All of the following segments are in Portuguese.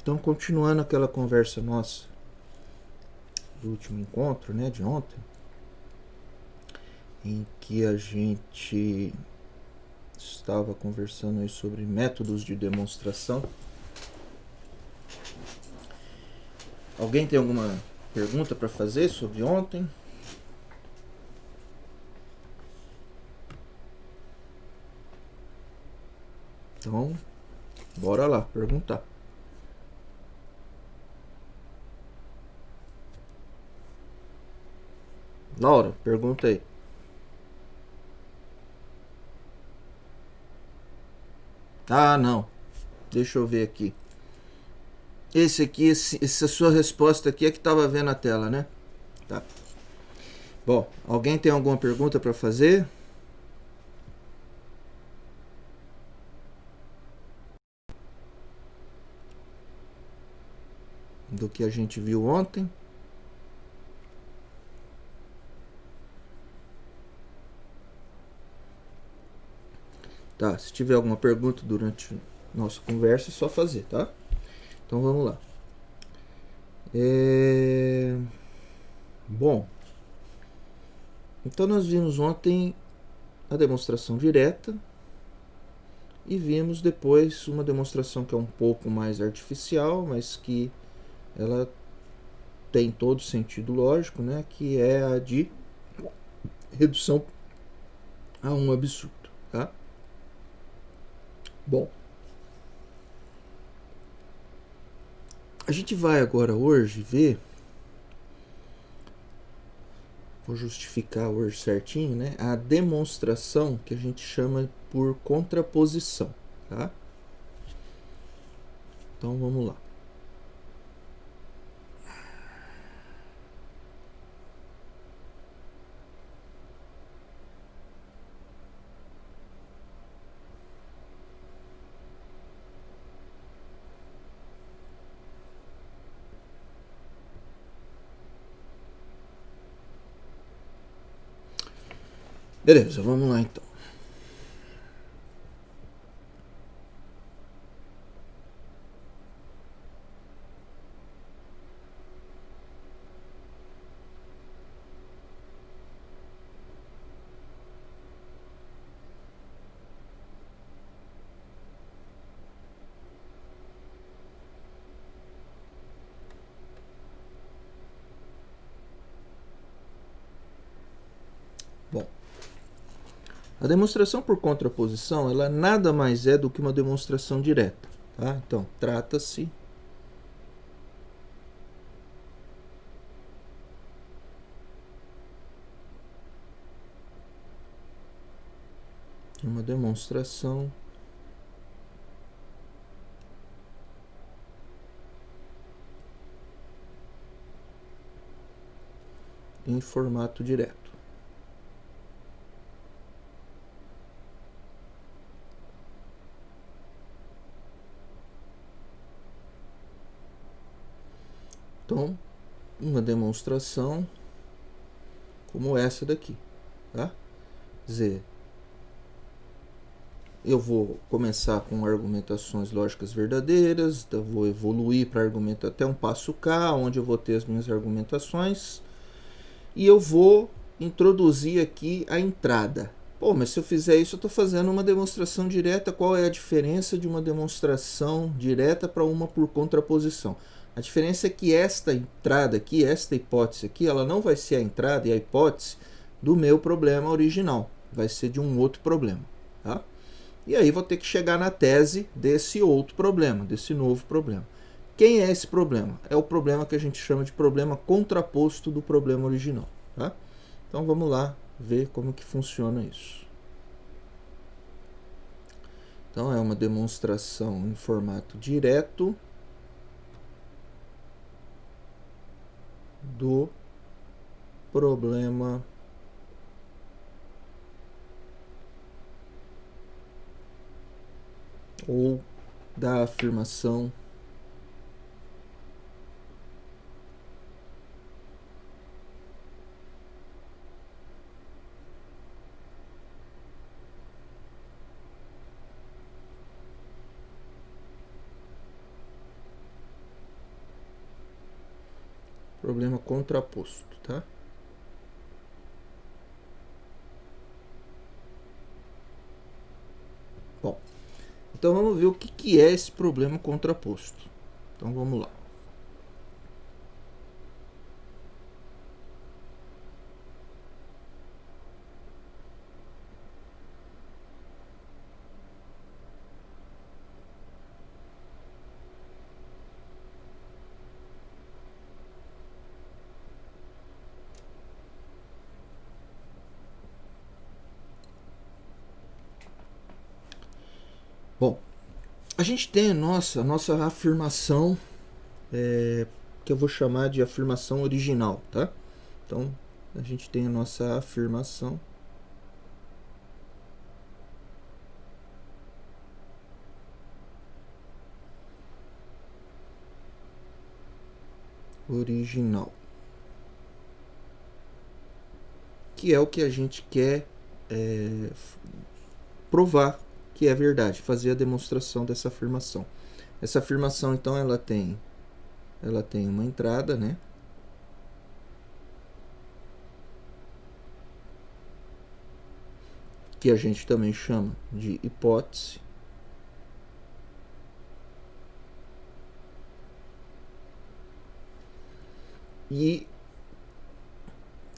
Então, continuando aquela conversa nossa do último encontro, né, de ontem, em que a gente estava conversando aí sobre métodos de demonstração. Alguém tem alguma pergunta para fazer sobre ontem? Então, bora lá perguntar. Laura, pergunta aí. Ah, não. Deixa eu ver aqui. Essa sua resposta aqui é que estava vendo a tela, né? Tá. Bom, alguém tem alguma pergunta para fazer? Do que a gente viu ontem? Tá, se tiver alguma pergunta durante nossa conversa, é só fazer, tá? Então vamos lá. Bom, então nós vimos ontem a demonstração direta e vimos depois uma demonstração que é um pouco mais artificial, mas que ela tem todo sentido lógico, né? Que é a de redução a um absurdo, tá? Bom, a gente vai agora hoje ver, vou justificar hoje certinho, né? A demonstração que a gente chama por contraposição, tá? Então vamos lá. Beleza, vamos lá então. Bom, a demonstração por contraposição, ela nada mais é do que uma demonstração direta, tá? Então, trata-se de uma demonstração em formato direto. Então, uma demonstração como essa daqui, tá? Quer dizer, eu vou começar com argumentações lógicas verdadeiras, eu vou evoluir para argumento até um passo K, onde eu vou ter as minhas argumentações, e eu vou introduzir aqui a entrada. Pô, mas se eu fizer isso, eu estou fazendo uma demonstração direta. Qual é a diferença de uma demonstração direta para uma por contraposição? A diferença é que esta entrada aqui, esta hipótese aqui, ela não vai ser a entrada e a hipótese do meu problema original. Vai ser de um outro problema, tá? E aí vou ter que chegar na tese desse outro problema, desse novo problema. Quem é esse problema? É o problema que a gente chama de problema contraposto do problema original, tá? Então vamos lá ver como que funciona isso. Então é uma demonstração em formato direto do problema ou da afirmação Problema contraposto, tá? Bom, então vamos ver o que é esse problema contraposto. Então vamos lá. Bom, a gente tem a nossa afirmação, que eu vou chamar de afirmação original, tá? Então, a gente tem a nossa afirmação original, que é o que a gente quer provar que é verdade, fazer a demonstração dessa afirmação. Essa afirmação, então, ela tem uma entrada, né? Que a gente também chama de hipótese. E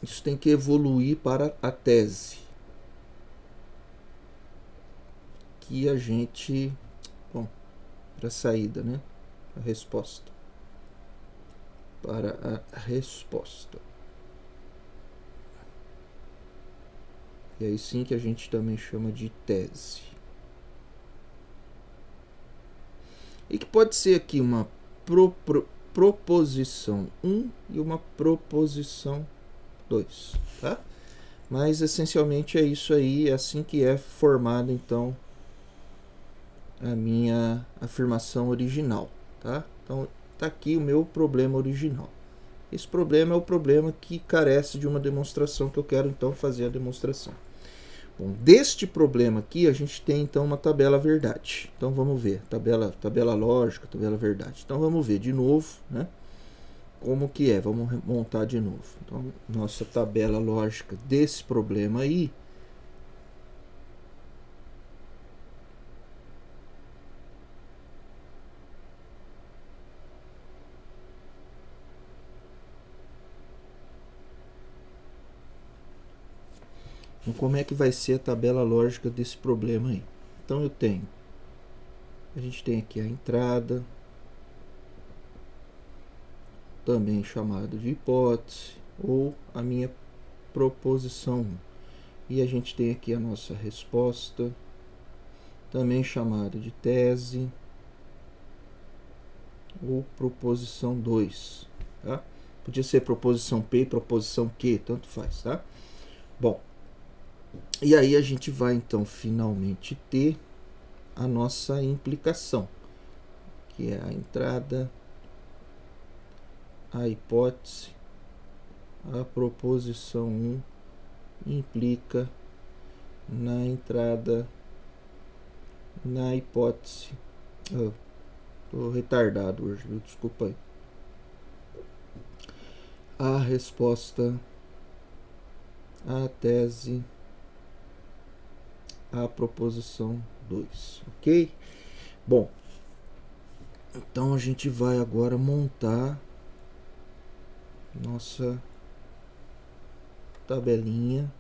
isso tem que evoluir para a tese, que a gente... Bom, para a saída, né? A resposta. Para a resposta. E aí sim que a gente também chama de tese. E que pode ser aqui uma proposição 1 e uma proposição 2, tá? Mas essencialmente é isso aí, é assim que é formada então a minha afirmação original, tá? Então tá aqui o meu problema original. Esse problema é o problema que carece de uma demonstração, que eu quero então fazer a demonstração. Bom, deste problema aqui a gente tem então uma tabela verdade. Então vamos ver, tabela lógica, tabela verdade. Então vamos ver de novo, né? Como que é? Vamos montar de novo. Então nossa tabela lógica desse problema aí Então, como é que vai ser a tabela lógica desse problema aí? Então a gente tem aqui a entrada, também chamado de hipótese, ou a minha proposição 1. E a gente tem aqui a nossa resposta, também chamada de tese, ou proposição 2. Tá? Podia ser proposição P, proposição Q, tanto faz, tá? Bom, e aí a gente vai então finalmente ter a nossa implicação, que é a entrada, a hipótese, a proposição 1 implica na entrada, na hipótese. Tô retardado hoje, viu? Desculpa aí. A resposta, a tese, a proposição 2, ok? Bom, então a gente vai agora montar nossa tabelinha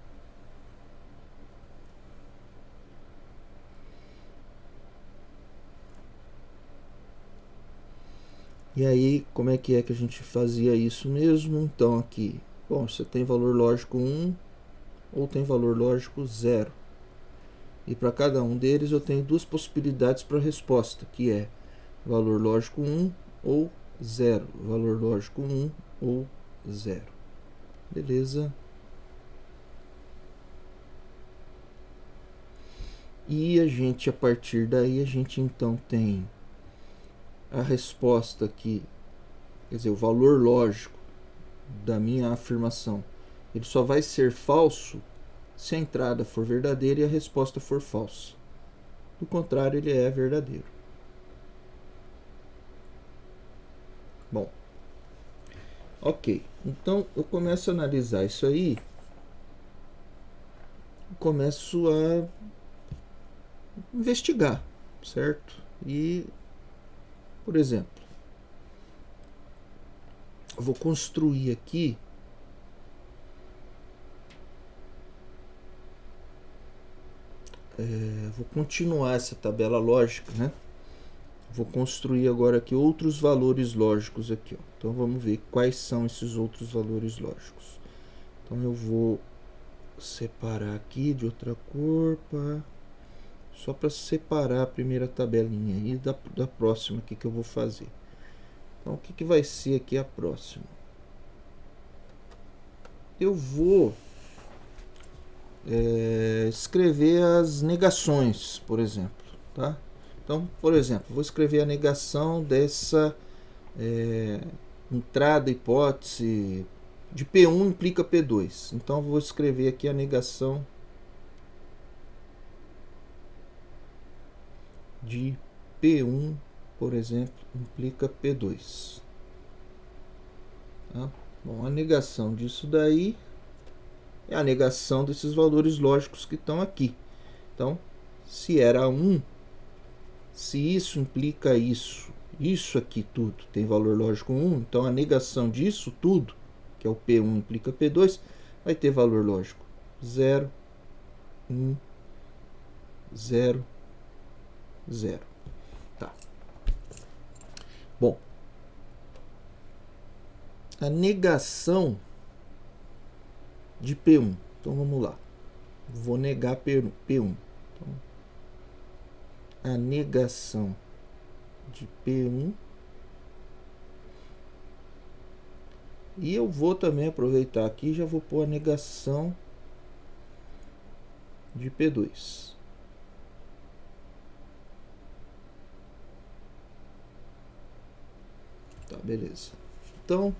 E aí, como é que a gente fazia isso mesmo? Então aqui, bom, você tem valor lógico 1 ou tem valor lógico 0. E para cada um deles eu tenho duas possibilidades para a resposta, que é valor lógico 1 ou 0. Valor lógico 1 ou 0. Beleza? E a gente, a partir daí, a gente então tem a resposta aqui, quer dizer, o valor lógico da minha afirmação, ele só vai ser falso se a entrada for verdadeira e a resposta for falsa. Do contrário, ele é verdadeiro. Bom, Ok, então eu começo a analisar isso aí, começo a investigar, certo? E, por exemplo, eu vou construir aqui vou continuar essa tabela lógica, né? Vou construir agora aqui outros valores lógicos aqui, ó. Então vamos ver quais são esses outros valores lógicos. Então eu vou separar aqui de outra cor, só para separar a primeira tabelinha aí da próxima aqui que eu vou fazer. Então o que vai ser aqui a próxima? Eu vou escrever as negações, por exemplo, tá? Então, por exemplo, vou escrever a negação dessa entrada hipótese de P1 implica P2. Então, vou escrever aqui a negação de P1, por exemplo, implica P2. Tá? Bom, a negação disso daí é a negação desses valores lógicos que estão aqui. Então, se era 1, se isso implica isso, isso aqui tudo tem valor lógico 1, então a negação disso tudo, que é o P1 implica P2, vai ter valor lógico 0, 1, 0, 0. Tá. Bom, a negação de P1. Então vamos lá. Vou negar P1. Então, a negação de P1. E eu vou também aproveitar aqui, já vou pôr a negação de P2. Tá, beleza. Então,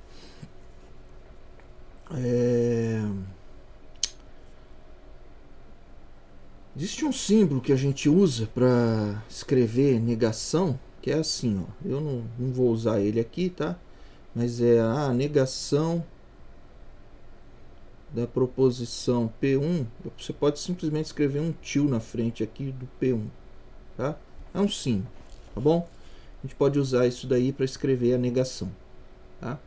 existe um símbolo que a gente usa para escrever negação, que é assim, ó. Eu não vou usar ele aqui, tá? Mas é a negação da proposição P1. Você pode simplesmente escrever um til na frente aqui do P1, tá? É um símbolo, tá bom? A gente pode usar isso daí para escrever a negação, tá?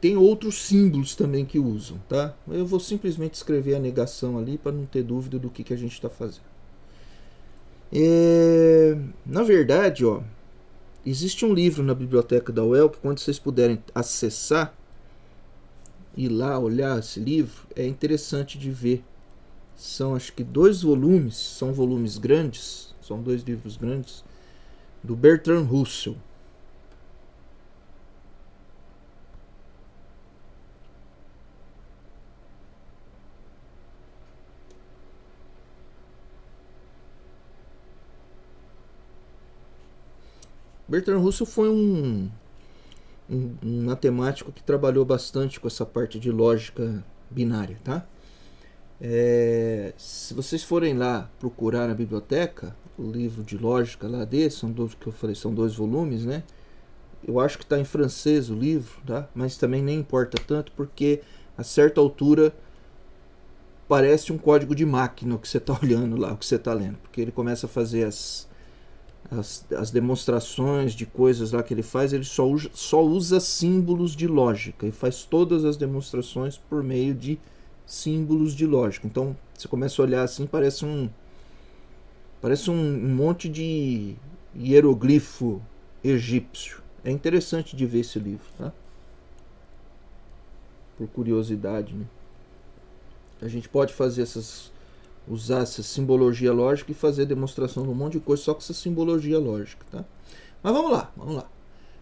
Tem outros símbolos também que usam, tá? Eu vou simplesmente escrever a negação ali para não ter dúvida do que a gente está fazendo. Na verdade, ó, existe um livro na biblioteca da UEL que, quando vocês puderem acessar, ir lá olhar esse livro, é interessante de ver. São, acho que 2 volumes, são volumes grandes, são 2 livros grandes, do Bertrand Russell. Bertrand Russell foi um matemático que trabalhou bastante com essa parte de lógica binária, tá? Se vocês forem lá procurar na biblioteca o livro de lógica lá dele, são dois que eu falei, são 2 volumes, né? Eu acho que está em francês o livro, tá? Mas também nem importa tanto, porque a certa altura parece um código de máquina o que você está olhando lá, o que você está lendo, porque ele começa a fazer as demonstrações de coisas lá que ele faz, ele só usa símbolos de lógica e faz todas as demonstrações por meio de símbolos de lógica. Então você começa a olhar assim, parece um monte de hieroglifo egípcio. É interessante de ver esse livro, tá? Por curiosidade, né? A gente pode fazer usar essa simbologia lógica e fazer demonstração de um monte de coisa só com essa simbologia lógica, tá? Mas vamos lá.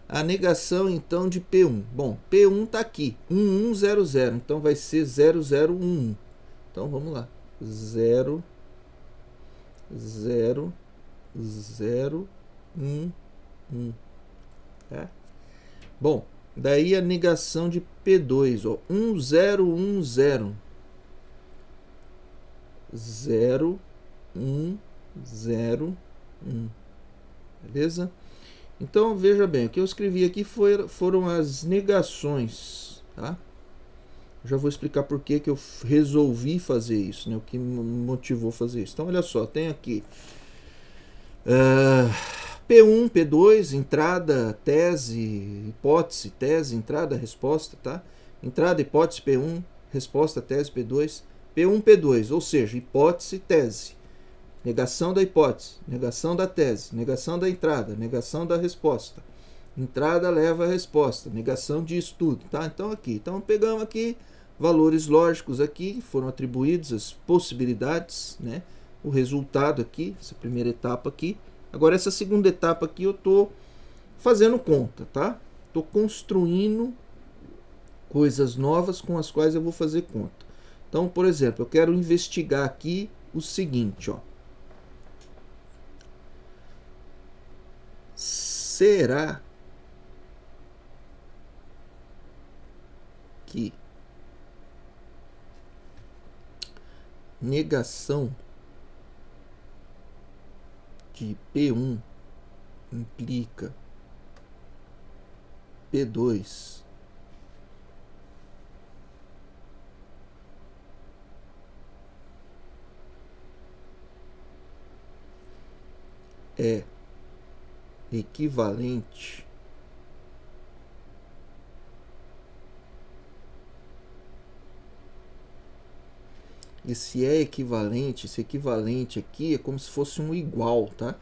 A negação então de P1. Bom, P1 está aqui, 1100, então vai ser 0011. Então vamos lá. 0 0 0 1 1. Tá? Bom, daí a negação de P2, ó, 1010. 0 1 0 1. Beleza? Então, veja bem, o que eu escrevi aqui foram as negações, tá? Já vou explicar por que eu resolvi fazer isso, né? O que me motivou a fazer isso. Então, olha só, tem aqui P1, P2, entrada, tese, hipótese, tese, entrada, resposta, tá? Entrada, hipótese, P1, resposta, tese, P2, P1, P2, ou seja, hipótese, tese. Negação da hipótese, negação da tese, negação da entrada, negação da resposta. Entrada leva a resposta, negação de estudo, tá? Então aqui, então pegamos aqui valores lógicos aqui, foram atribuídos as possibilidades, né? O resultado aqui, essa primeira etapa aqui. Agora essa segunda etapa aqui eu tô fazendo conta, tá? Tô construindo coisas novas com as quais eu vou fazer conta. Então, por exemplo, eu quero investigar aqui o seguinte, ó. Será que negação de P1 implica P2 é equivalente esse equivalente aqui é como se fosse um igual, tá?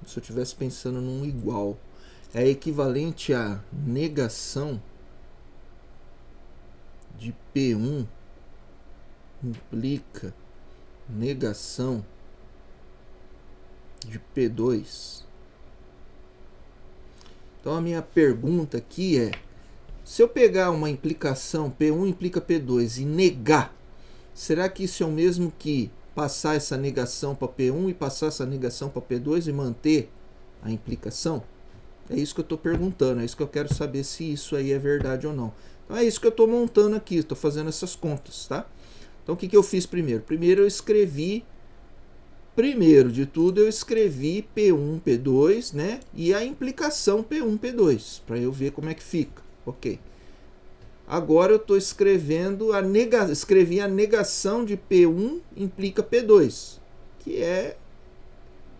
Se eu estivesse pensando num igual, é equivalente a negação de P1 implica negação de P2. Então a minha pergunta aqui é: se eu pegar uma implicação P1 implica P2 e negar, será que isso é o mesmo que passar essa negação para P1 e passar essa negação para P2 e manter a implicação? É isso que eu estou perguntando, é isso que eu quero saber se isso aí é verdade ou não. Então é isso que eu estou montando aqui, estou fazendo essas contas, tá? Então o que eu fiz primeiro? Primeiro de tudo eu escrevi P1, P2, né? E a implicação P1, P2, para eu ver como é que fica. Ok. Agora eu estou escrevendo escrevi a negação de P1 implica P2, que é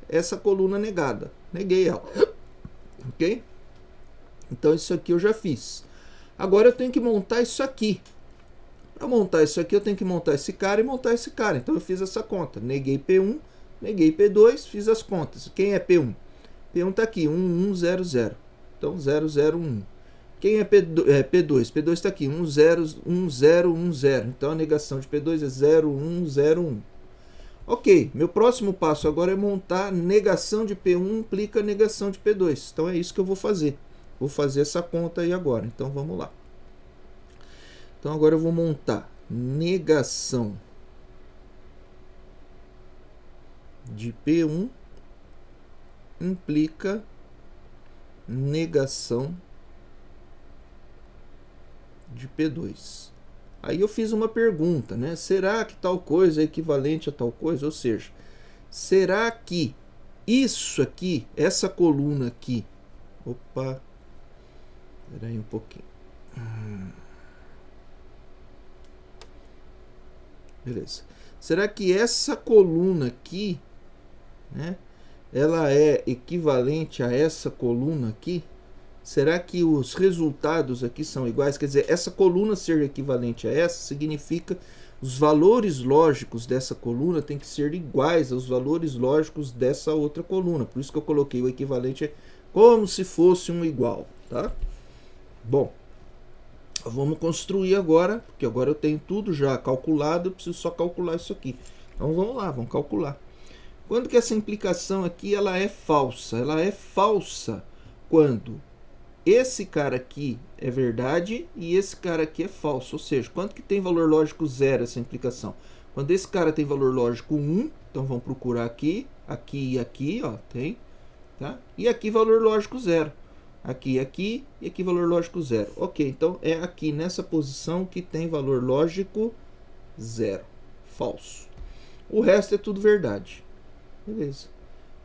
essa coluna negada. Neguei ela. Ok? Então isso aqui eu já fiz. Agora eu tenho que montar isso aqui. Para montar isso aqui eu tenho que montar esse cara e montar esse cara. Então eu fiz essa conta. Neguei P1, neguei P2, fiz as contas. Quem é P1? P1 está aqui, 1100. Então 0011. Quem é P2? P2 está aqui, 1010. Então a negação de P2 é 0101. Ok, meu próximo passo agora é montar negação de P1 implica negação de P2. Então é isso que eu vou fazer. Vou fazer essa conta aí agora. Então vamos lá. Então agora eu vou montar negação de P1 implica negação de P2. Aí eu fiz uma pergunta, né? Será que tal coisa é equivalente a tal coisa? Ou seja, será que isso aqui, essa coluna aqui... Opa! Espera aí um pouquinho. Beleza. Será que essa coluna aqui, né? Ela é equivalente a essa coluna aqui? Será que os resultados aqui são iguais? Quer dizer, essa coluna ser equivalente a essa significa os valores lógicos dessa coluna tem que ser iguais aos valores lógicos dessa outra coluna. Por isso que eu coloquei o equivalente como se fosse um igual, tá? Bom, vamos construir agora, porque agora eu tenho tudo já calculado, eu preciso só calcular isso aqui. Então vamos lá, vamos calcular. Quando que essa implicação aqui ela é falsa? Ela é falsa quando esse cara aqui é verdade e esse cara aqui é falso. Ou seja, quanto que tem valor lógico 0 essa implicação? Quando esse cara tem valor lógico 1, então vamos procurar aqui, aqui e aqui, ó, tem, tá? E aqui valor lógico 0. Aqui e aqui valor lógico 0. Ok, então é aqui nessa posição que tem valor lógico 0. Falso. O resto é tudo verdade. Beleza.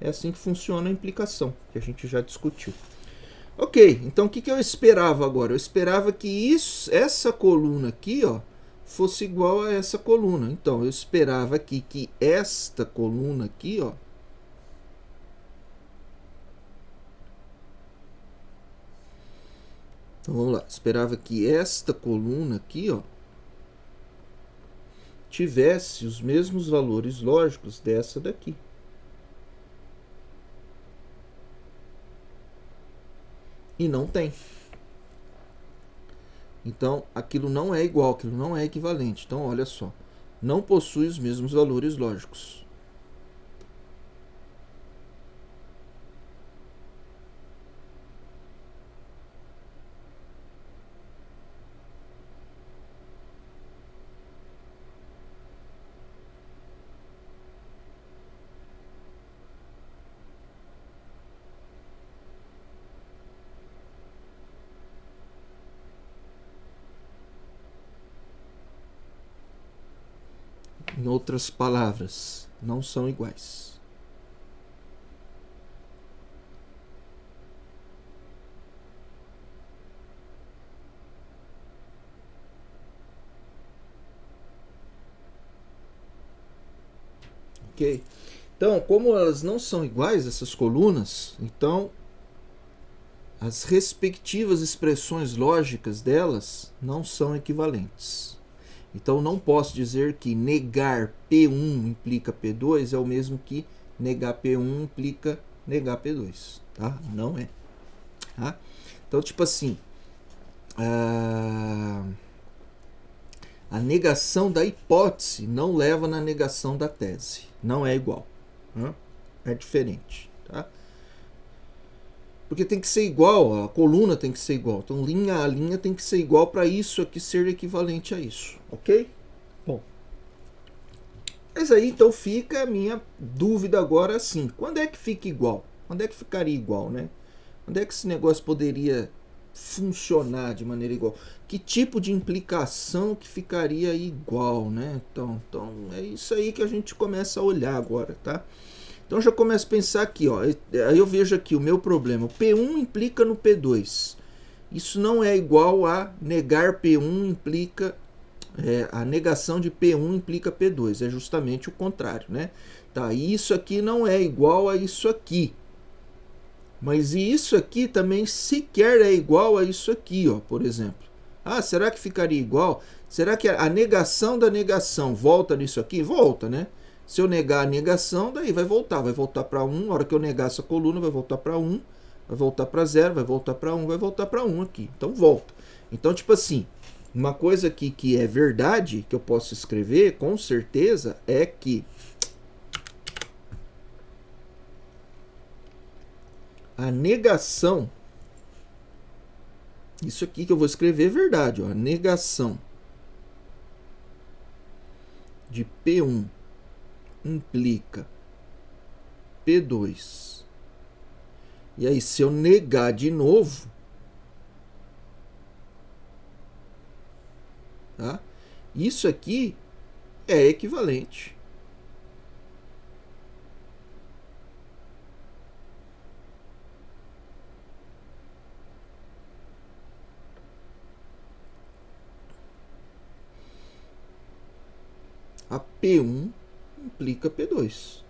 É assim que funciona a implicação, que a gente já discutiu. Ok, então o que eu esperava agora? Eu esperava que essa coluna aqui, ó, fosse igual a essa coluna. Então eu esperava aqui que esta coluna aqui, ó, então vamos lá, esperava que esta coluna aqui, ó, tivesse os mesmos valores lógicos dessa daqui. E não tem. Então, aquilo não é igual, aquilo não é equivalente. Então, olha só, não possui os mesmos valores lógicos. Em outras palavras, não são iguais. Ok? Então, como elas não são iguais, essas colunas, então as respectivas expressões lógicas delas não são equivalentes. Então não posso dizer que negar P1 implica P2 é o mesmo que negar P1 implica negar P2. Tá? Não é. Tá? Então, tipo assim, a negação da hipótese não leva na negação da tese. Não é igual. É diferente. Tá? Porque tem que ser igual, a coluna tem que ser igual. Então, linha a linha tem que ser igual para isso aqui ser equivalente a isso. Ok? Bom. Mas aí, então, fica a minha dúvida agora assim. Quando é que fica igual? Quando é que ficaria igual, né? Quando é que esse negócio poderia funcionar de maneira igual? Que tipo de implicação que ficaria igual, né? Então é isso aí que a gente começa a olhar agora, tá? Então já começo a pensar aqui, ó. Aí eu vejo aqui o meu problema. O P1 implica no P2. Isso não é igual a negar P1 implica... a negação de P1 implica P2. É justamente o contrário, né? Tá, e isso aqui não é igual a isso aqui. Mas isso aqui também sequer é igual a isso aqui, ó, por exemplo. Ah, será que ficaria igual? Será que a negação da negação volta nisso aqui? Volta, né? Se eu negar a negação, daí vai voltar para 1. A hora que eu negar essa coluna, vai voltar para 1, vai voltar para 0, vai voltar para 1, vai voltar para 1 aqui. Então volta. Então, tipo assim, uma coisa aqui que é verdade, que eu posso escrever com certeza, é que a negação, isso aqui que eu vou escrever é verdade, ó, a negação de P1 implica P2. E aí, se eu negar de novo, tá? Isso aqui é equivalente. A P1 implica P2.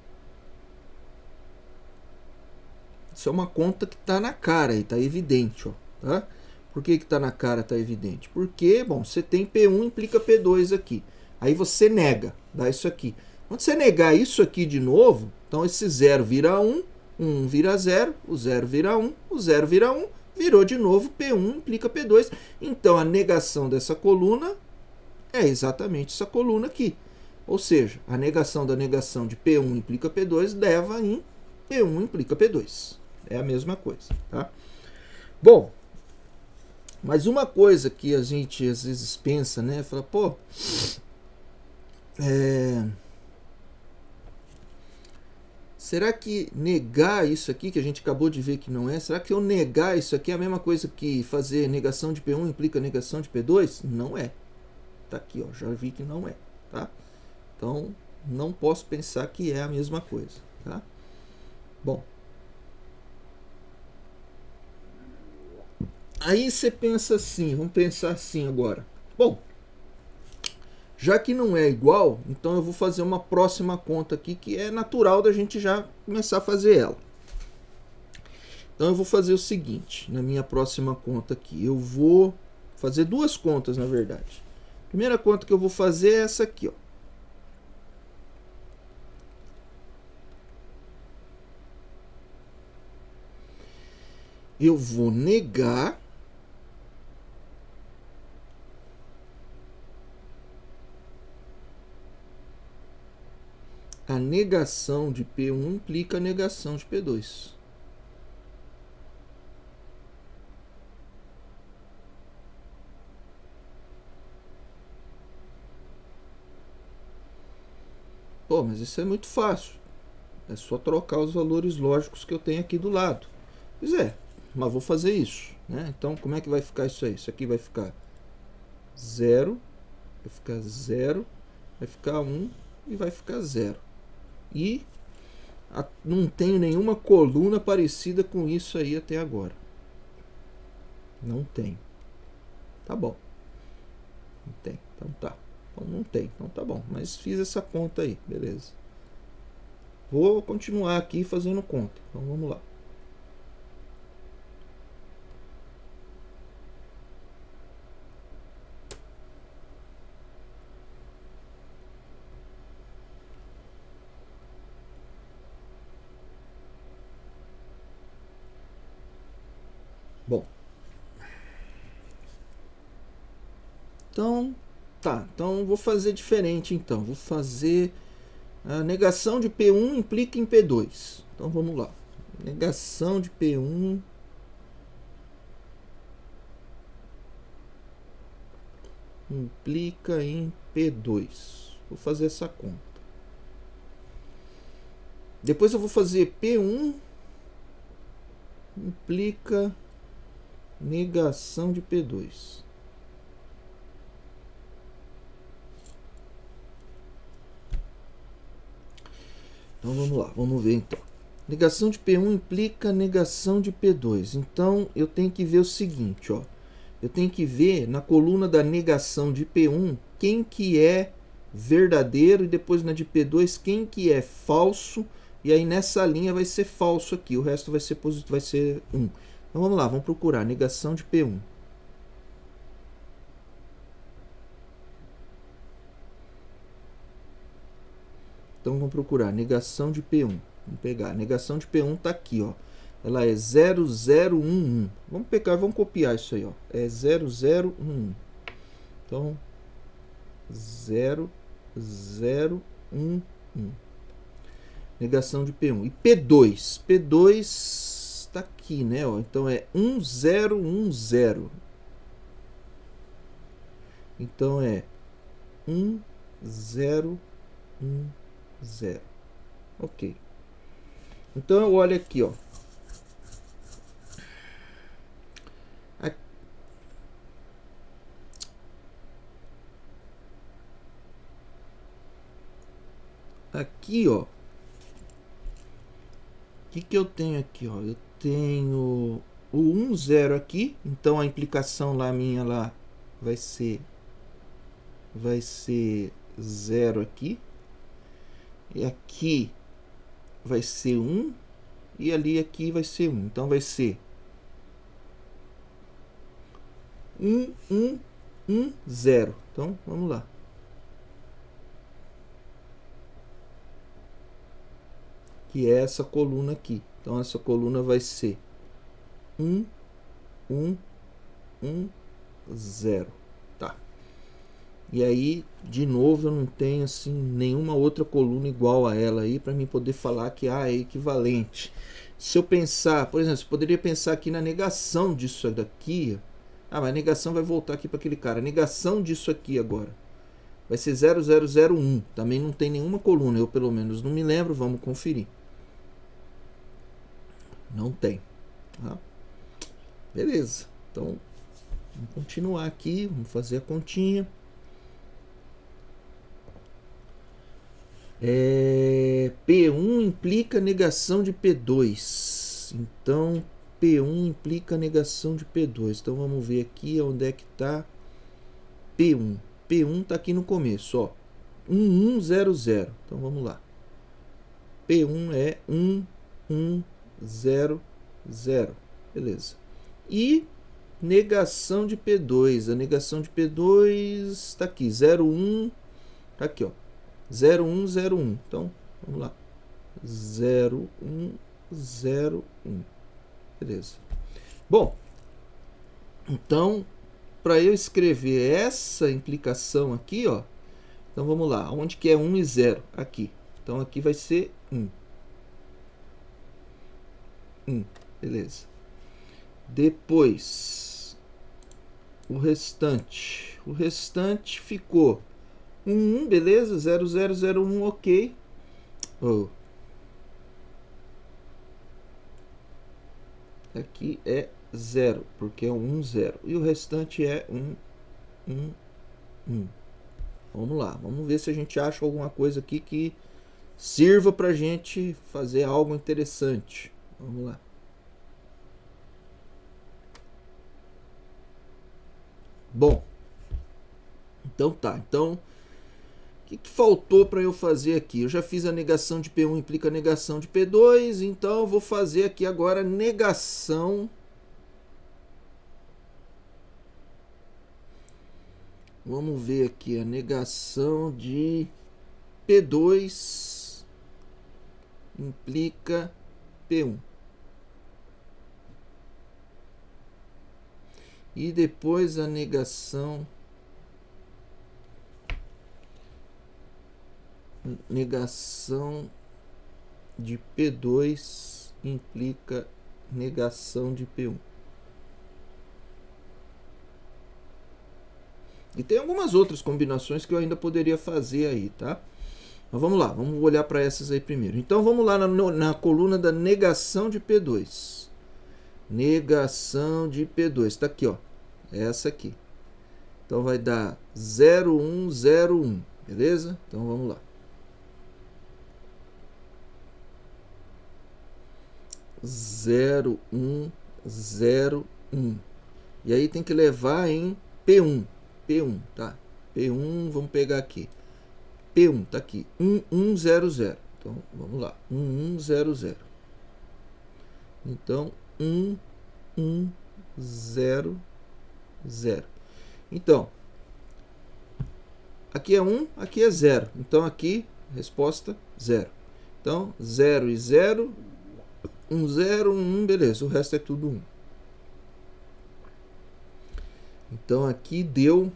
Isso é uma conta que está na cara aí, está evidente, ó, tá? Por que está na cara, está evidente? Porque, bom, você tem P1 implica P2 aqui. Aí você nega, dá isso aqui. Quando você negar isso aqui de novo, então esse 0 vira 1, 1 vira 0, o 0 vira 1, o 0 vira 1, virou de novo P1 implica P2. Então a negação dessa coluna é exatamente essa coluna aqui. Ou seja, a negação da negação de P1 implica P2 leva em P1 implica P2. É a mesma coisa, tá? Bom, mas uma coisa que a gente às vezes pensa, né? Fala, pô, será que negar isso aqui, que a gente acabou de ver que não é, será que eu negar isso aqui é a mesma coisa que fazer negação de P1 implica negação de P2? Não é. Tá aqui, ó, já vi que não é, tá? Então, não posso pensar que é a mesma coisa, tá? Bom, aí você pensa assim, vamos pensar assim agora. Bom, já que não é igual, então eu vou fazer uma próxima conta aqui que é natural da gente já começar a fazer ela. Então eu vou fazer o seguinte, na minha próxima conta aqui, eu vou fazer duas contas na verdade. A primeira conta que eu vou fazer é essa aqui, ó. Eu vou negar a negação de P1 implica a negação de P2. Pô, mas isso é muito fácil. É só trocar os valores lógicos que eu tenho aqui do lado. Pois é, mas vou fazer isso, né? Então, como é que vai ficar isso aí? Isso aqui vai ficar 0, vai ficar 0, vai ficar 1 e vai ficar 0. E não tenho nenhuma coluna parecida com isso aí até agora. Não tem. Tá bom. Não tem. Então tá. Então não tem. Então tá bom. Mas fiz essa conta aí. Beleza. Vou continuar aqui fazendo conta. Então vamos lá. Bom. Então, tá. Então vou fazer diferente então. Vou fazer a negação de P1 implica em P2. Então vamos lá. Negação de P1 implica em P2. Vou fazer essa conta. Depois eu vou fazer P1 implica negação de P2. Então vamos lá, vamos ver então. Negação de P1 implica negação de P2. Então eu tenho que ver o seguinte, ó. Eu tenho que ver na coluna da negação de P1 quem que é verdadeiro e depois na de P2 quem que é falso. E aí nessa linha vai ser falso aqui, o resto vai ser positivo, vai ser 1. Então vamos lá, vamos procurar negação de P1. Então vamos procurar negação de P1. Vamos pegar, a negação de P1 está aqui, ó. Ela é 0011. Vamos pegar, vamos copiar isso aí, ó. É 0011. Então 0011. Negação de P1. E P2? P2 está aqui, né? Ó. Então é 1010. Então é 1010. Ok. Então eu olho aqui, ó. Aqui, ó. O que eu tenho aqui, ó? Eu tenho o 10 aqui, então a implicação lá minha lá vai ser 0 aqui. E aqui vai ser 1 e ali aqui vai ser 1. Então vai ser 1, 1, 1, 0. Então vamos lá. Que é essa coluna aqui. Então essa coluna vai ser 1, 1, 1, 0. Tá. E aí, de novo, eu não tenho assim nenhuma outra coluna igual a ela aí para mim poder falar que é equivalente. Se eu pensar, por exemplo, você poderia pensar aqui na negação disso daqui. Ah, mas a negação vai voltar aqui para aquele cara. A negação disso aqui agora vai ser 0001. Também não tem nenhuma coluna, eu pelo menos não me lembro, vamos conferir. Não tem. Tá? Beleza. Então, vamos continuar aqui, vamos fazer a continha. P1 implica negação de P2. Então, P1 implica negação de P2. Então, vamos ver aqui onde é que está P1. P1 está aqui no começo, ó. 1100. Então, vamos lá. P1 é 1100. Beleza. E negação de P2. A negação de P2 está aqui. 01. Está aqui, ó. 0101. Então, vamos lá. 0101. Beleza. Bom, então, para eu escrever essa implicação aqui, ó. Então, vamos lá. Onde que é 1 e 0? Aqui. Então, aqui vai ser 1. 1. Beleza. Depois, o restante. O restante ficou 1, beleza, 0001, ok. Aqui é 0, porque é 1, 0. E o restante é 1, 1, 1. Vamos lá, vamos ver se a gente acha alguma coisa aqui que sirva para a gente fazer algo interessante. Vamos lá. Bom, então tá. Então, o que faltou para eu fazer aqui? Eu já fiz a negação de P1 implica negação de P2, então eu vou fazer aqui agora a negação. Vamos ver aqui a negação de P2 implica P1. E depois a negação de P2 implica negação de P1. E tem algumas outras combinações que eu ainda poderia fazer aí, tá? Mas vamos lá, vamos olhar para essas aí primeiro. Então vamos lá na coluna da negação de P2. Negação de P2, está aqui, ó. Essa aqui. Então vai dar 0101, beleza? Então vamos lá. 0101. E aí tem que levar em P1. P1, tá? P1, vamos pegar aqui. P1, tá aqui. 1100. Então, vamos lá. 1100. Então, 1100. Então, aqui é 1, aqui é 0. Então, aqui, resposta 0. Então, 0 e 0. 1, 0, 1, beleza. O resto é tudo 1. Então, aqui deu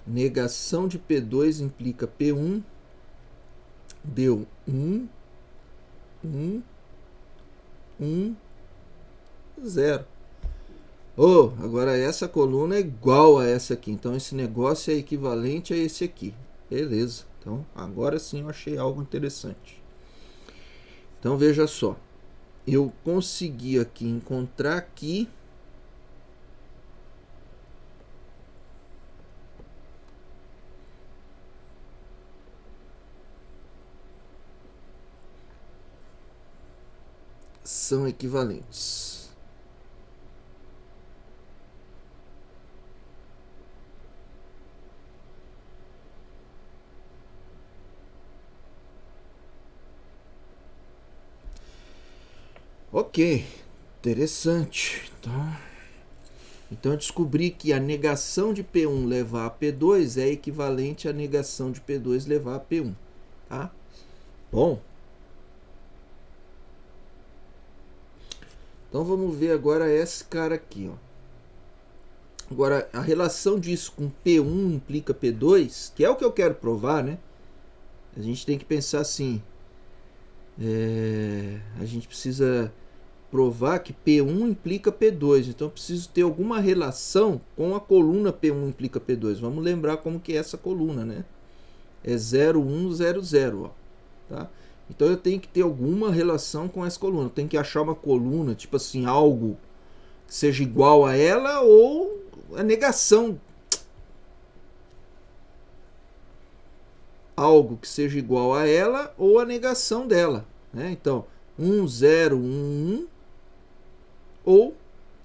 negação de P2 implica P1. Deu 1, 1, 1, 0. Agora essa coluna é igual a essa aqui. Então, esse negócio é equivalente a esse aqui. Beleza. Então, agora sim eu achei algo interessante. Então, veja só. Eu consegui aqui encontrar aqui são equivalentes. Ok, interessante. Então eu descobri que a negação de P1 levar a P2 é equivalente à negação de P2 levar a P1. Tá? Bom. Então vamos ver agora esse cara aqui, ó. Agora, a relação disso com P1 implica P2, que é o que eu quero provar, né? A gente tem que pensar assim. A gente precisa provar que P1 implica P2. Então eu preciso ter alguma relação com a coluna P1 implica P2. Vamos lembrar como que é essa coluna, né? É 0100, ó. Tá? Então eu tenho que ter alguma relação com essa coluna. Eu tenho que achar uma coluna, tipo assim, algo que seja igual a ela ou a negação. algo que seja igual a ela ou a negação dela, né? Então, 1, 0, 1, 1 ou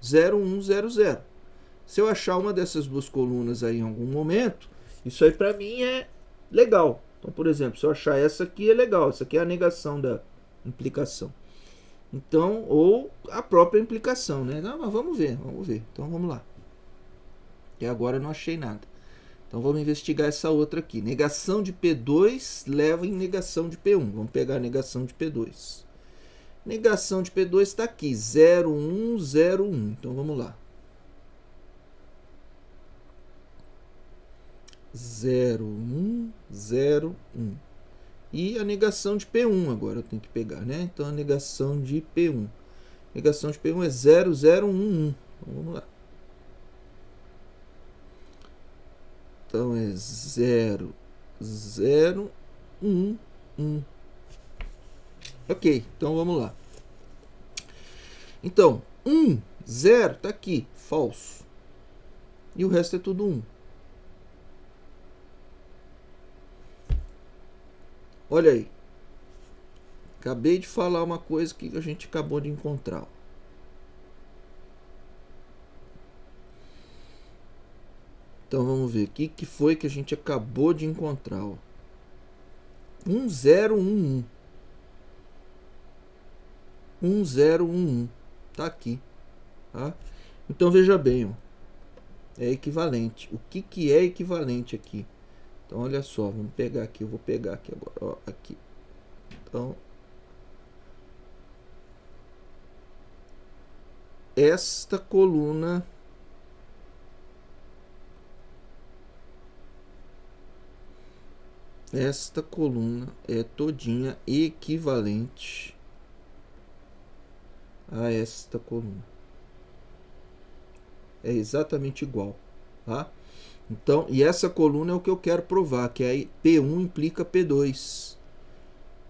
0, 1, 0, 0. Se eu achar uma dessas duas colunas aí em algum momento, isso aí para mim é legal. Então, por exemplo, se eu achar essa aqui é legal, essa aqui é a negação da implicação. Então, ou a própria implicação, né? Não, mas vamos ver. Então vamos lá. Até agora eu não achei nada. Então vamos investigar essa outra aqui. Negação de P2 leva em negação de P1. Vamos pegar a negação de P2. Negação de P2 está aqui, 0, 1, 0, 1. Então vamos lá. 0, 1, 0, 1. E a negação de P1 agora eu tenho que pegar, né? Então a negação de P1. A negação de P1 é 0, 0, 1, 1. Então vamos lá. Então é 0, 0, 1, 1. Ok, então vamos lá. Então, 1, 0 está aqui, falso. E o resto é tudo 1. Olha aí. Acabei de falar uma coisa que a gente acabou de encontrar. Então vamos ver. O que foi que a gente acabou de encontrar? 1, 0, 1, 1. 1, 0, 1, 1. Tá aqui. Tá? Então veja bem. Ó. É equivalente. O que é equivalente aqui? Então olha só. Vamos pegar aqui. Eu vou pegar aqui agora. Ó, aqui. Então. Esta coluna é todinha equivalente a esta coluna. É exatamente igual, tá? Então, e essa coluna é o que eu quero provar, que é P1 implica P2.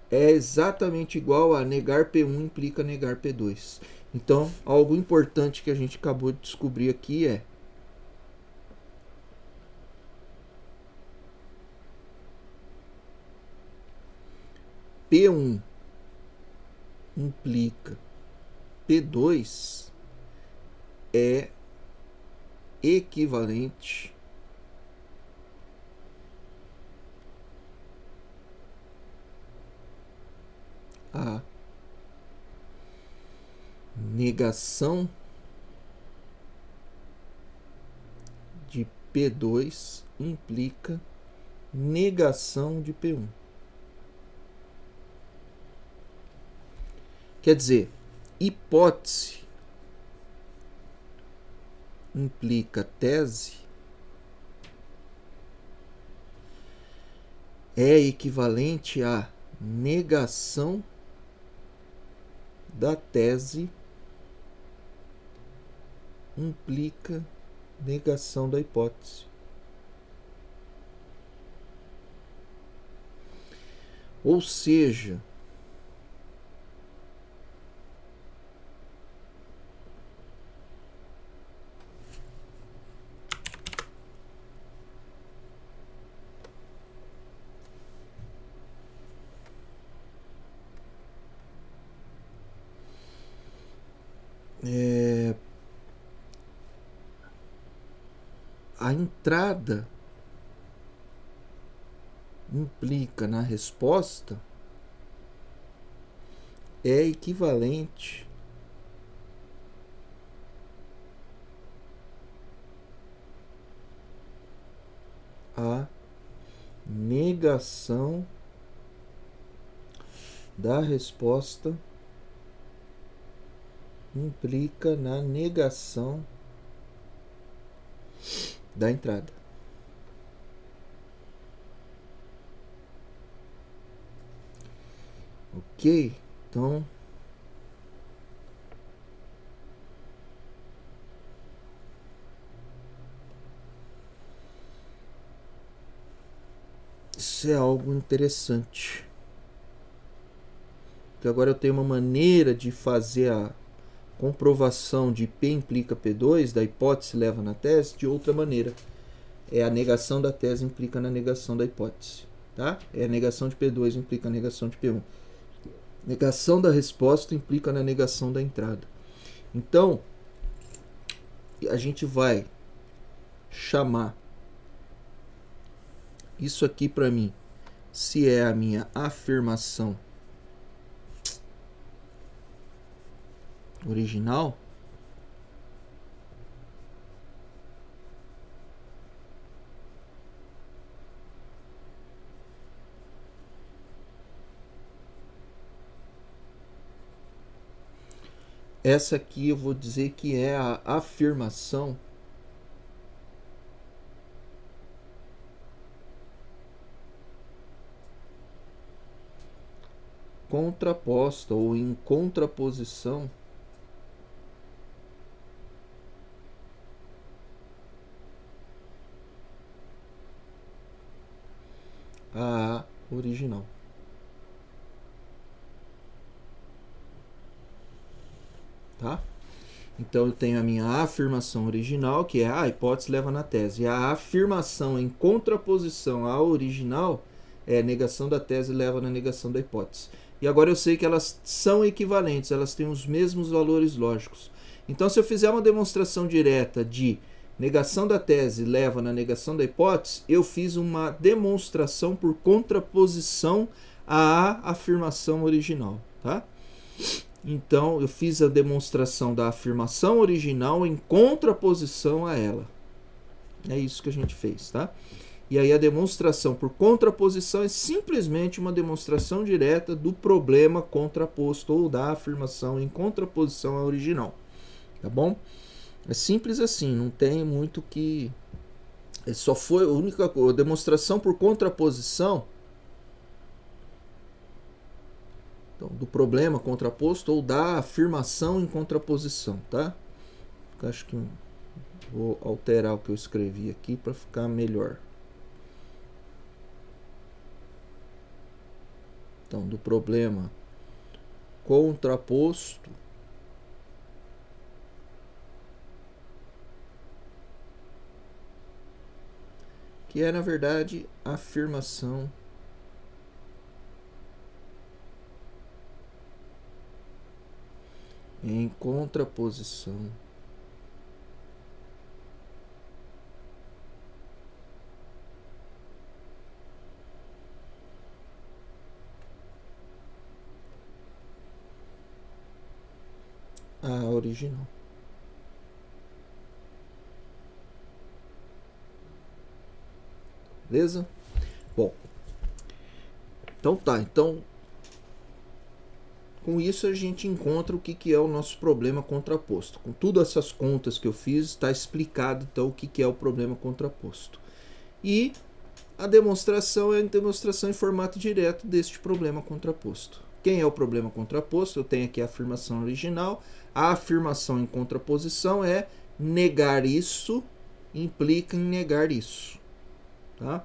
É exatamente igual a negar P1 implica negar P2. Então, algo importante que a gente acabou de descobrir aqui é P1 implica P2 é equivalente a negação de P2 implica negação de P1. Quer dizer, hipótese implica tese é equivalente a negação da tese implica negação da hipótese. Ou seja, a entrada implica na resposta é equivalente a negação da resposta implica na negação da entrada. Ok? Então, isso é algo interessante. Porque agora eu tenho uma maneira de fazer a comprovação de P implica P2, da hipótese leva na tese, de outra maneira. É a negação da tese implica na negação da hipótese. tá? É negação de P2 implica negação de P1. Negação da resposta implica na negação da entrada. Então, a gente vai chamar isso aqui para mim, se é a minha afirmação original, essa aqui eu vou dizer que é a afirmação contraposta ou em contraposição à original. Tá? Então eu tenho a minha afirmação original, que é a hipótese leva na tese. E a afirmação em contraposição à original é negação da tese leva na negação da hipótese. E agora eu sei que elas são equivalentes, elas têm os mesmos valores lógicos. Então se eu fizer uma demonstração direta de negação da tese leva na negação da hipótese, eu fiz uma demonstração por contraposição à afirmação original, tá? Então eu fiz a demonstração da afirmação original em contraposição a ela. É isso que a gente fez, tá? E aí a demonstração por contraposição é simplesmente uma demonstração direta do problema contraposto ou da afirmação em contraposição à original. Tá bom? É simples assim, não tem muito que... Só foi a única coisa, demonstração por contraposição, então, do problema contraposto ou da afirmação em contraposição, tá? Eu acho que vou alterar o que eu escrevi aqui para ficar melhor. Então, do problema contraposto que é, na verdade, a afirmação em contraposição à original. Beleza? Bom, então tá. Então, com isso a gente encontra o que é o nosso problema contraposto. Com todas essas contas que eu fiz, está explicado então o que é o problema contraposto. E a demonstração é a demonstração em formato direto deste problema contraposto. Quem é o problema contraposto? Eu tenho aqui a afirmação original. A afirmação em contraposição é negar isso implica em negar isso. Tá?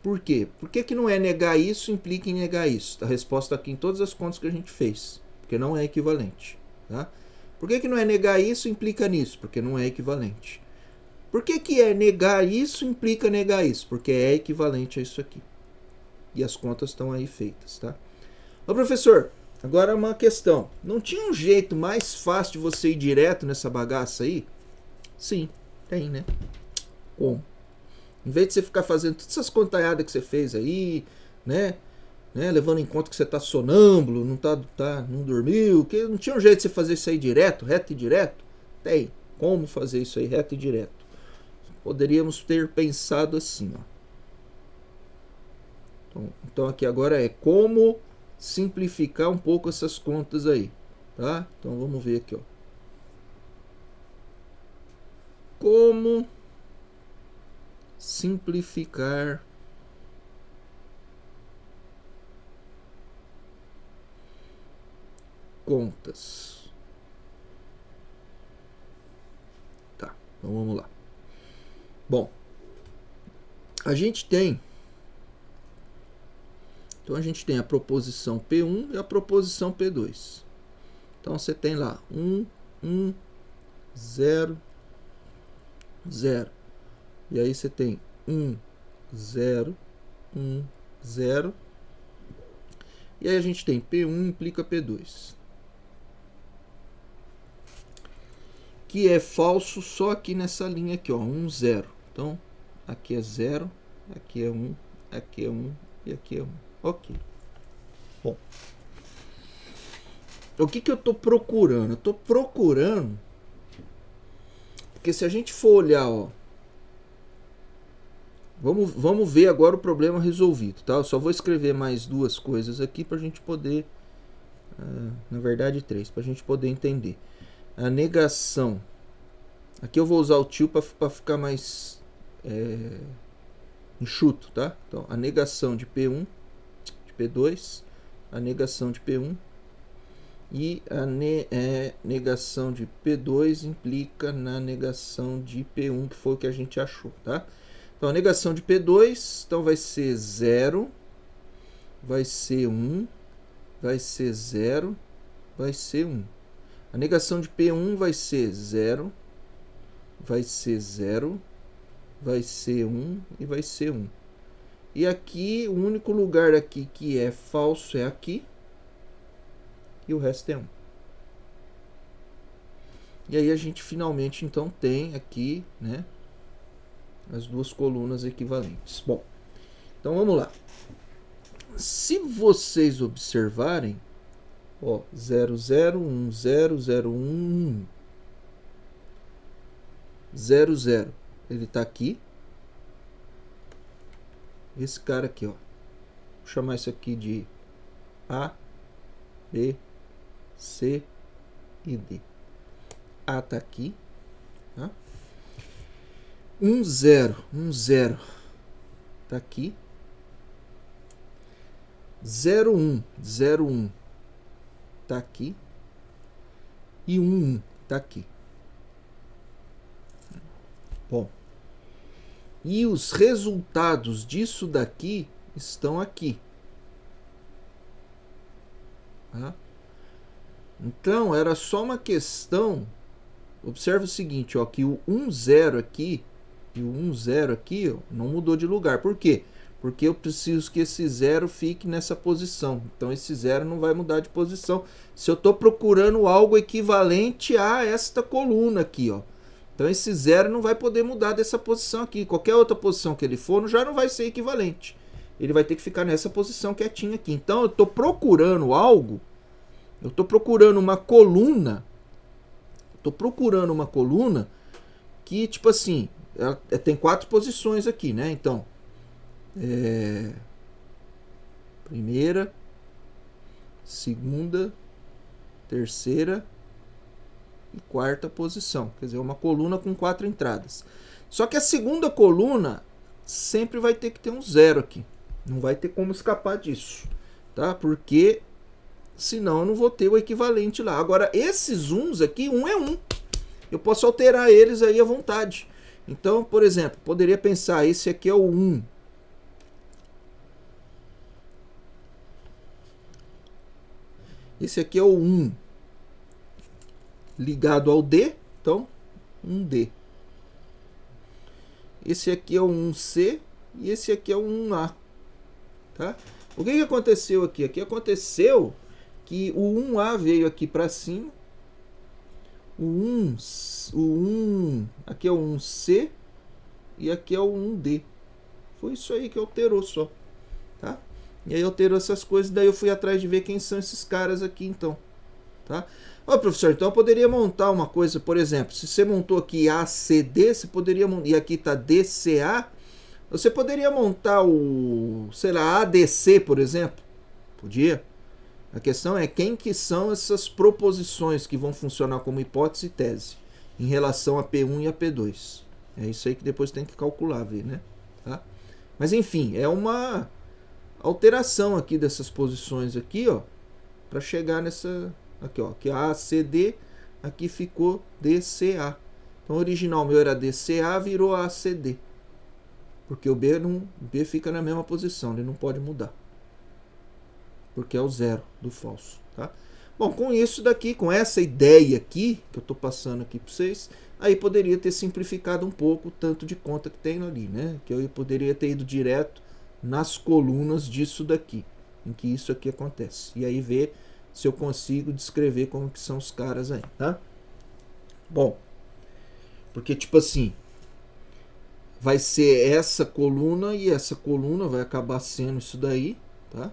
Por quê? Por que não é negar isso implica em negar isso? A resposta aqui em todas as contas que a gente fez. Porque não é equivalente. Tá? Por que não é negar isso implica nisso? Porque não é equivalente. Por que é negar isso implica negar isso? Porque é equivalente a isso aqui. E as contas estão aí feitas. Tá? Ô professor, agora uma questão. Não tinha um jeito mais fácil de você ir direto nessa bagaça aí? Sim, tem, né? Como? Em vez de você ficar fazendo todas essas contalhadas que você fez aí, né? Levando em conta que você está sonâmbulo, não dormiu, que não tinha um jeito de você fazer isso aí direto, reto e direto? Tem. Como fazer isso aí reto e direto? Poderíamos ter pensado assim, ó. Então aqui agora é como simplificar um pouco essas contas aí, tá? Então vamos ver aqui, ó. Como simplificar contas. Tá, então vamos lá. Bom, a gente tem a proposição P1 e a proposição P2. Então você tem lá 1, 1, 0, 0. E aí você tem 1, 0, 1, 0. E aí a gente tem P1 implica P2. Que é falso só aqui nessa linha aqui, ó, 1, 0. Então, aqui é 0, aqui é 1, aqui é 1 e aqui é 1. Ok. Bom. O que eu estou procurando? Eu estou procurando... Porque se a gente for olhar, ó... Vamos ver agora o problema resolvido, tá? Eu só vou escrever mais duas coisas aqui para a gente poder... na verdade, 3, para a gente poder entender. A negação. Aqui eu vou usar o til para ficar mais enxuto, tá? Então, a negação de P1, de P2, a negação de P1 e a negação de P2 implica na negação de P1, que foi o que a gente achou, tá? Então, a negação de P2, então vai ser 0, vai ser 1, vai ser 0, vai ser 1. A negação de P1 vai ser 0, vai ser 0, vai ser 1 e vai ser 1. E aqui, o único lugar aqui que é falso é aqui. E o resto é 1. E aí a gente finalmente então tem aqui, né, as duas colunas equivalentes. Bom, então vamos lá. Se vocês observarem, ó, 0, 0, 1, 0, 0, 1, 1. 0, 0. Ele está aqui. Esse cara aqui, ó. Vou chamar isso aqui de A, B, C e D. A está aqui. Tá? 1, 0. 1, 0. Está aqui. 0, 1. 0, 1. Está aqui. E 1, 1. Está aqui. Bom. E os resultados disso daqui estão aqui. Tá? Então, era só uma questão... Observe o seguinte, ó, que o 1, 0 aqui e o 1, 0 aqui, ó, não mudou de lugar. Por quê? Porque eu preciso que esse 0 fique nessa posição. Então, esse 0 não vai mudar de posição. Se eu estou procurando algo equivalente a esta coluna aqui, ó. Então, esse 0 não vai poder mudar dessa posição aqui. Qualquer outra posição que ele for, já não vai ser equivalente. Ele vai ter que ficar nessa posição quietinha aqui. Então, eu estou procurando algo. Eu estou procurando uma coluna. Estou procurando uma coluna que, tipo assim, ela tem 4 posições aqui, né? Então, primeira, segunda, terceira e quarta posição. Quer dizer, uma coluna com 4 entradas. Só que a segunda coluna sempre vai ter que ter um 0 aqui. Não vai ter como escapar disso, tá? Porque senão eu não vou ter o equivalente lá. Agora, esses 1s aqui, 1 é 1. Eu posso alterar eles aí à vontade. Então, por exemplo, poderia pensar, esse aqui é o 1. Esse aqui é o 1 ligado ao D, então 1D. Esse aqui é o 1C e esse aqui é o 1A. Tá? O que aconteceu aqui? Aqui aconteceu que o 1A veio aqui para cima. Aqui é o 1C e aqui é o 1D. Foi isso aí que alterou só. Tá? E aí alterou essas coisas, daí eu fui atrás de ver quem são esses caras aqui então. Tá? Ó, professor, então eu poderia montar uma coisa, por exemplo, se você montou aqui ACD, você poderia, e aqui está DCA, você poderia montar o, sei lá, ADC, por exemplo? Podia. A questão é quem que são essas proposições que vão funcionar como hipótese e tese em relação a P1 e a P2. É isso aí que depois tem que calcular, ver, né? Tá? Mas enfim, é uma alteração aqui dessas posições aqui, ó, para chegar nessa aqui, ó, que a ACD aqui ficou DCA. Então o original meu era DCA, virou ACD. Porque o B fica na mesma posição, ele não pode mudar. Porque é o 0 do falso, tá? Bom, com isso daqui, com essa ideia aqui, que eu estou passando aqui para vocês, aí poderia ter simplificado um pouco o tanto de conta que tem ali, né? Que eu poderia ter ido direto nas colunas disso daqui, em que isso aqui acontece. E aí ver se eu consigo descrever como que são os caras aí, tá? Bom, porque tipo assim, vai ser essa coluna e essa coluna vai acabar sendo isso daí, tá?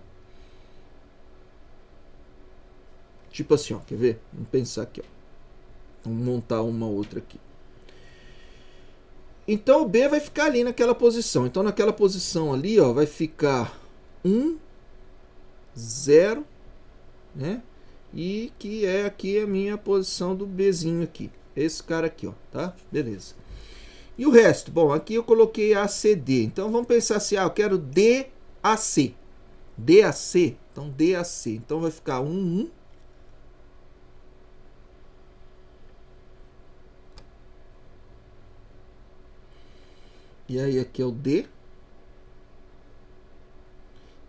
Tipo assim, ó, quer ver? Vamos pensar aqui, ó. Vamos montar uma outra aqui. Então o B vai ficar ali naquela posição. Então naquela posição ali, ó, vai ficar 1, 0, né? E que é aqui a minha posição do Bzinho aqui. Esse cara aqui, ó, tá? Beleza. E o resto? Bom, aqui eu coloquei ACD. Então vamos pensar assim, eu quero DAC. DAC. Então DAC. Então vai ficar 1, 1. E aí aqui é o D.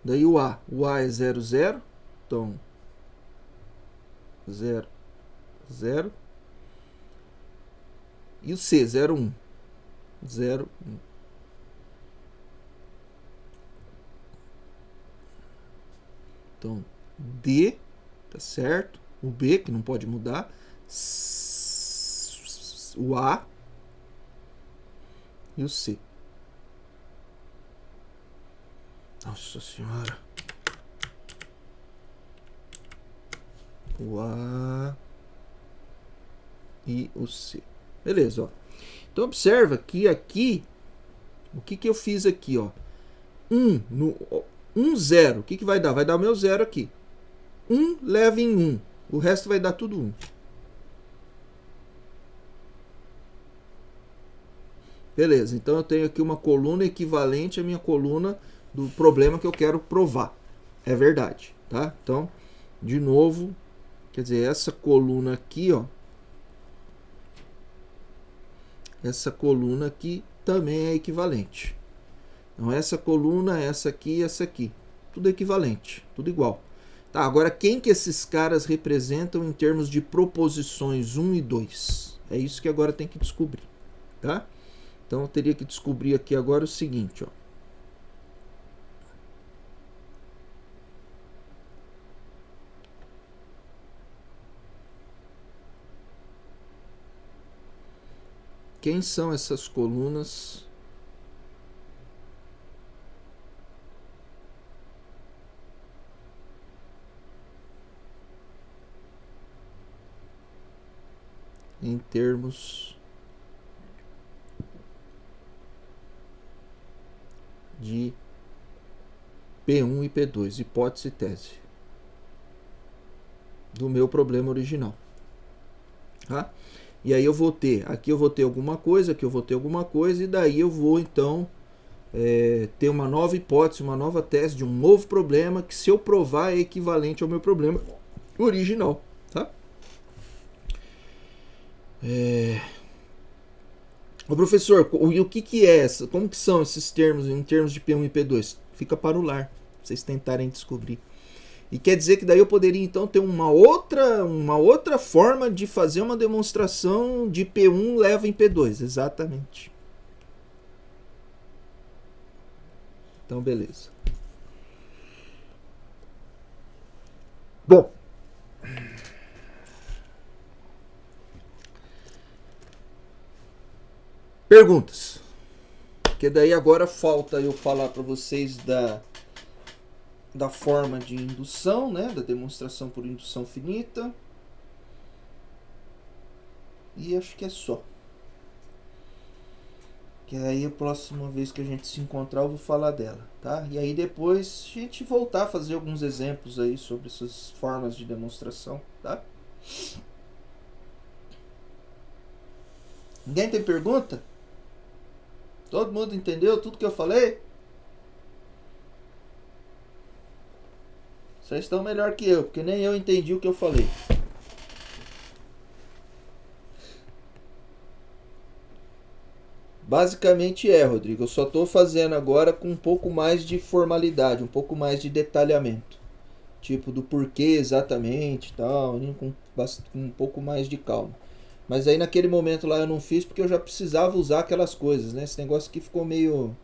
Daí o A. O A é 0, 0. Então 0, 0. E o C, 0, 1. 0, 1. Então, D, tá certo? O B, que não pode mudar. O A e o C. Nossa Senhora. O A e o C. Beleza, ó. Então observa que aqui, o que eu fiz aqui, ó. 1, 0. O que vai dar? Vai dar o meu 0 aqui. 1 leva em 1. O resto vai dar tudo 1. Beleza, então eu tenho aqui uma coluna equivalente à minha coluna do problema que eu quero provar. É verdade, tá? Então, de novo, quer dizer, essa coluna aqui, ó. Essa coluna aqui também é equivalente. Então, essa coluna, essa aqui e essa aqui. Tudo equivalente, tudo igual. Tá, agora quem que esses caras representam em termos de proposições 1 e 2? É isso que agora tem que descobrir, tá? Então eu teria que descobrir aqui agora o seguinte, ó. Quem são essas colunas em termos de P1 e P2, hipótese e tese do meu problema original, tá? E aí eu vou ter, aqui eu vou ter alguma coisa, aqui eu vou ter alguma coisa, e daí eu vou então ter uma nova hipótese, uma nova tese de um novo problema que, se eu provar, é equivalente ao meu problema original, tá? Ô professor, e o que é essa? Como que são esses termos em termos de P1 e P2? Fica para o lar, pra vocês tentarem descobrir. E quer dizer que daí eu poderia então ter uma outra forma de fazer uma demonstração de P1 leva em P2, exatamente. Então beleza. Bom, perguntas. Porque daí agora falta eu falar para vocês da forma de indução, né, da demonstração por indução finita. E acho que é só. Que aí a próxima vez que a gente se encontrar eu vou falar dela, tá? E aí depois a gente voltar a fazer alguns exemplos aí sobre essas formas de demonstração, tá? Ninguém tem pergunta? Todo mundo entendeu tudo que eu falei? Vocês estão melhor que eu, porque nem eu entendi o que eu falei. Basicamente Rodrigo. Eu só estou fazendo agora com um pouco mais de formalidade, um pouco mais de detalhamento. Tipo, do porquê exatamente e tal, com um pouco mais de calma. Mas aí naquele momento lá eu não fiz porque eu já precisava usar aquelas coisas, né? Esse negócio aqui ficou meio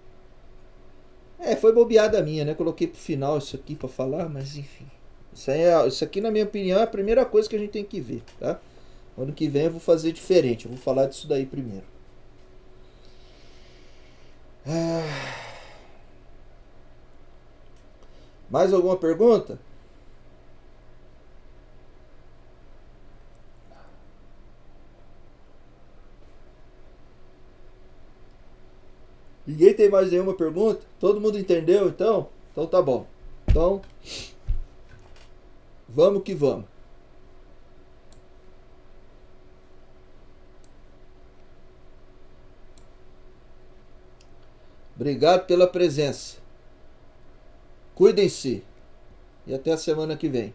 Foi bobeada minha, né? Coloquei pro final isso aqui pra falar, mas enfim. Isso aqui, na minha opinião, é a primeira coisa que a gente tem que ver, tá? Ano que vem eu vou fazer diferente, eu vou falar disso daí primeiro. Mais alguma pergunta? Ninguém tem mais nenhuma pergunta? Todo mundo entendeu então? Então tá bom. Então, vamos que vamos. Obrigado pela presença. Cuidem-se. E até a semana que vem.